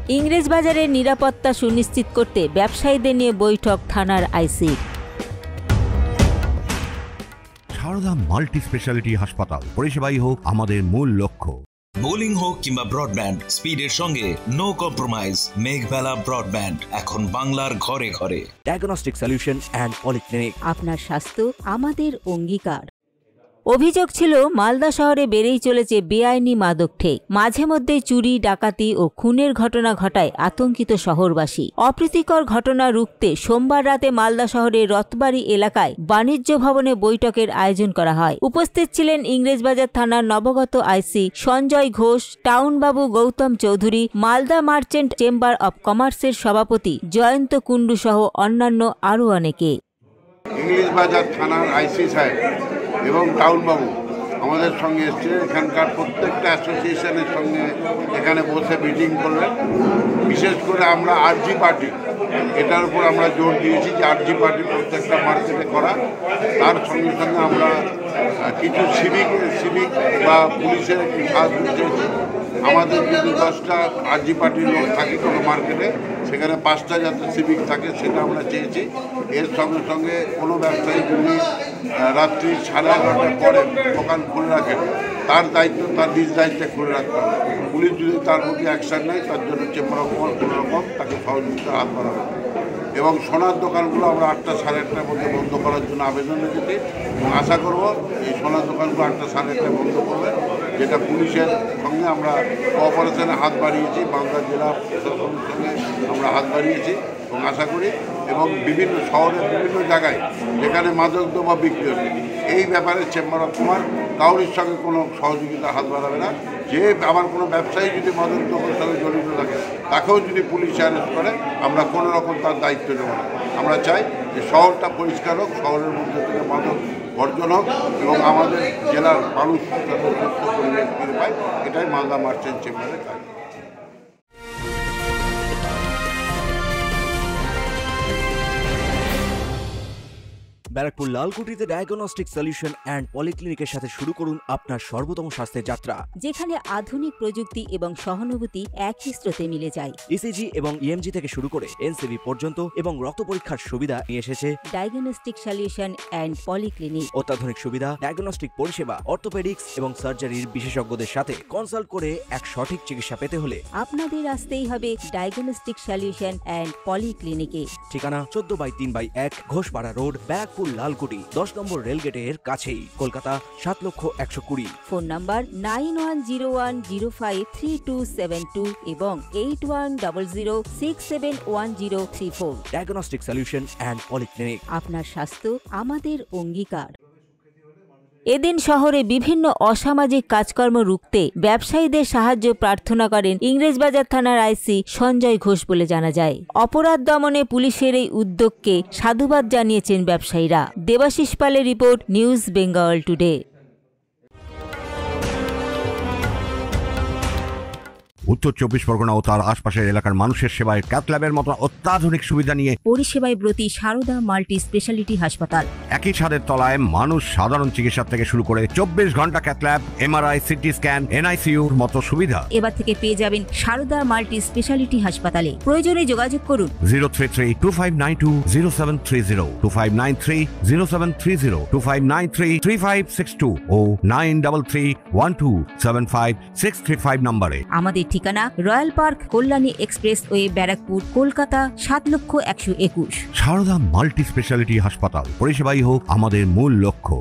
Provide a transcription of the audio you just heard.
ইংরেজবাজারের নিরাপত্তা সুনিশ্চিত করতে ব্যবসায়ীদের নিয়ে বৈঠক থানার আইসির। সারদা মাল্টি স্পেশালিটি হাসপাতাল, পরিষেবাই হোক আমাদের মূল লক্ষ্য। বোলিং হোক কিংবা ব্রডব্যান্ড, স্পিডের সঙ্গে নো কম্প্রোমাইজ। মেঘবেলা ব্রডব্যান্ড এখন বাংলার ঘরে ঘরে। Diagnostic solution and polyclinic. আপনার স্বাস্থ্য আমাদের অঙ্গীকার। অভিযোগ ছিল মালদা শহরে বেড়েই চলেছে বেআইনি মাদক ঠেক। মাঝে মধ্যে চুরি, ডাকাতি ও খুনের ঘটনা ঘটায় আতঙ্কিত শহরবাসী। অপ্রীতিকর ঘটনা রুখতে সোমবার রাতে মালদা শহরের রথবাড়ি এলাকায় বাণিজ্য ভবনে বৈঠকের আয়োজন করা হয়। উপস্থিত ছিলেন ইংরেজবাজার থানার নবগত আইসি সঞ্জয় ঘোষ, টাউনবাবু Gautam Chowdhury, Malda merchant chamber of কমার্সের সভাপতি জয়ন্ত কুণ্ডু সহ অন্যান্য আরও অনেকে। ইংরেজবাজার থানার আইসি সাহেব এবং টাউনবাবু আমাদের সঙ্গে এসছে। এখানকার প্রত্যেকটা অ্যাসোসিয়েশনের সঙ্গে এখানে বসে মিটিং করলেন। বিশেষ করে আমরা আরজি পার্টি, এটার উপর আমরা জোর দিয়েছি যে আরজি পার্টি প্রত্যেকটা মার্কেটে করা। তার সঙ্গে সঙ্গে আমরা কিছু সিভিক বা পুলিশের একটু সাহায্য চেয়েছি। আমাদের যদি 10টা আরজি পার্টির লোক থাকে কোনো মার্কেটে, সেখানে 5টা যাতে সিভিক থাকে সেটা আমরা চেয়েছি। এর সঙ্গে সঙ্গে কোনো ব্যবসায়ী যদি রাত্রি 11:30টার পরে দোকান খুলে রাখেন, তার দায়িত্ব তার নিজ দায়িত্বে খুলে রাখতে হবে। পুলিশ যদি তার প্রতি অ্যাকশন নেয়, তার জন্য চেম্বার অফ কমার্স কোনো রকম তাকে সহযোগিতার হাত বাড়াবে। এবং সোনার দোকানগুলো আমরা 8টা সাড়ে 8টার মধ্যে বন্ধ করার জন্য আবেদন রেখেছি এবং আশা করব এই সোনার দোকানগুলো 8টা সাড়ে 8টায় বন্ধ করবে, যেটা পুলিশের সঙ্গে আমরা কোঅপারেশনে হাত বাড়িয়েছি। মালদা জেলা প্রশাসনের সঙ্গে আমরা হাত বাড়িয়েছি এবং আশা করি এবং বিভিন্ন শহরের বিভিন্ন জায়গায় যেখানে মাদকদ্রব্য বিক্রি হচ্ছে, এই ব্যাপারে চেম্বার অফ কমার্স কাউরির সঙ্গে কোনো সহযোগিতা হাত বাড়াবে না। যে আবার কোনো ব্যবসায়ী যদি মাদকদ্রব্যের সঙ্গে জড়িত থাকে, তাকেও যদি পুলিশ অ্যারেস্ট করে, আমরা কোনো রকম তার দায়িত্ব নেব না। আমরা চাই যে শহরটা পরিষ্কার হোক, শহরের মধ্যে থেকে মাদক বর্জন হোক এবং আমাদের জেলার মানুষ সুস্থ পরিবেশ ফিরে পায়। এটাই মালদা মার্চেন্ট চেম্বারের কাজ। ব্যারাকপুর লালকুটিতে ডায়াগনস্টিক সলিউশন অ্যান্ড পলিক্লিনিকের সাথে শুরু করুন আপনার সর্বোত্তম স্বাস্থ্যের যাত্রা, যেখানে আধুনিক প্রযুক্তি এবং সহানুভূতি একই স্রোতে মিলে যায়। ইসিজি এবং ইএমজি থেকে শুরু করে এনসিবি পর্যন্ত এবং রক্ত পরীক্ষার সুবিধা নিয়ে এসেছে ডায়াগনস্টিক সলিউশন অ্যান্ড পলিক্লিনিক। অত্যাধুনিক সুবিধা, ডায়াগনস্টিক পরিষেবা, অর্থোপেডিক্স এবং সার্জারির বিশেষজ্ঞদের সাথে কনসাল্ট করে এক সঠিক চিকিৎসা পেতে হলে আপনাদের আসতেই হবে ডায়াগনস্টিক সলিউশন অ্যান্ড পলিক্লিনিকে। ঠিকানা 14/3/1 ঘোষপাড়া রোড, ব্যারাকপুর লালকুটি, 10 নম্বর রেলগেটের কাছেই, কলকাতা 7,120,000। ফোন নাম্বার 9101053272 এবং 8100671034। Diagnostic solution and polyclinic. আপনার স্বাস্থ্য আমাদের অঙ্গীকার। এদিন শহরে বিভিন্ন অসামাজিক কাজকর্ম রুখতে ব্যবসায়ীদের সাহায্য প্রার্থনা করেন ইংরেজবাজার থানার আইসি সঞ্জয় ঘোষ বলে জানা যায়। অপরাধ দমনে পুলিশের এই উদ্যোগকে সাধুবাদ জানিয়েছেন ব্যবসায়ীরা। দেবাশিস পালের রিপোর্ট, নিউজ বেঙ্গল টুডে। উত্তর 24 পরগনা ও তার আশপাশের এলাকার মানুষের সেবায় ক্যাথ ল্যাবের মতো অত্যাধুনিক সুবিধা নিয়ে পরিষেবায় ব্রতী সারদা মাল্টি স্পেশালিটি হাসপাতাল। একই ছাদের তলায় মানুষ সাধারণ চিকিৎসা থেকে শুরু করে 24 ঘন্টা cath lab, MRI, CT scan, এনআইসিইউর মতো সুবিধা এবার থেকে পেয়ে যাবেন সারদা মাল্টি স্পেশালিটি হাসপাতালে। প্রয়োজনে যোগাযোগ করুন 033-2592-0730, 2593-0730, 2593-3562 ও 9331275635 নম্বরে। আমাদের ঠিকানা Royal Park, Kalyani express way, Barrackpore, Kolkata 7,121,000। Sarada multi speciality হাসপাতাল, পরিষেবাই হোক আমাদের মূল লক্ষ্য।